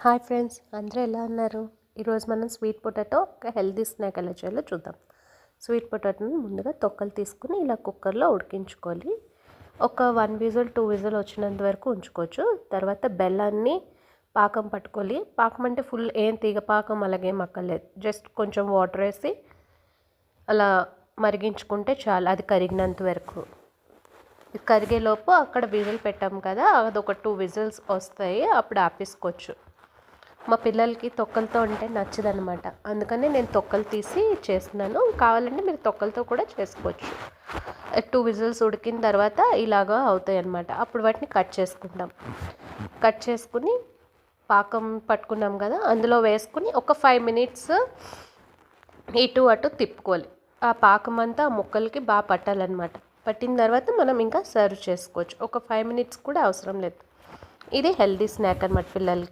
Hi friends, అందరూ ఎలా ఉన్నారు? ఈరోజు మనం స్వీట్ పొటాటో ఒక హెల్తీ స్నాక్ ఎలా చేయాలో చూద్దాం. స్వీట్ పొటాటోని ముందుగా తొక్కలు తీసుకుని ఇలా కుక్కర్లో ఉడికించుకోవాలి. ఒక 1 విజిల్ 2 విజిల్ వచ్చినంత వరకు ఉంచుకోవచ్చు. తర్వాత బెల్లాన్ని పాకం పట్టుకోవాలి. పాకం అంటే ఫుల్ ఏం తీగ పాకం అలాగేం అక్కర్లేదు. జస్ట్ కొంచెం వాటర్ వేసి అలా మరిగించుకుంటే చాలు, అది కరిగినంత వరకు. కరిగేలోపు అక్కడ విజిల్ పెట్టాము కదా, అదొక 2 విజిల్స్ వస్తాయి, అప్పుడు ఆపేసుకోవచ్చు. మా పిల్లలకి తొక్కలతో ఉంటే నచ్చదనమాట, అందుకని నేను తొక్కలు తీసి చేస్తున్నాను. కావాలంటే మీరు తొక్కలతో కూడా చేసుకోవచ్చు. 2 విజిల్స్ ఉడికిన తర్వాత ఇలాగా అవుతాయి అన్నమాట. అప్పుడు వాటిని కట్ చేసుకుంటాం. కట్ చేసుకుని పాకం పట్టుకున్నాం కదా, అందులో వేసుకుని ఒక 5 మినిట్స్ ఇటు అటు తిప్పుకోవాలి. ఆ పాకం అంతా ఆ ముక్కలకి బాగా పట్టాలన్నమాట. పట్టిన తర్వాత మనం ఇంకా సర్వ్ చేసుకోవచ్చు. ఒక 5 మినిట్స్ కూడా అవసరం లేదు. ఇది హెల్తీ స్నాక్ అన్నమాట పిల్లలకి.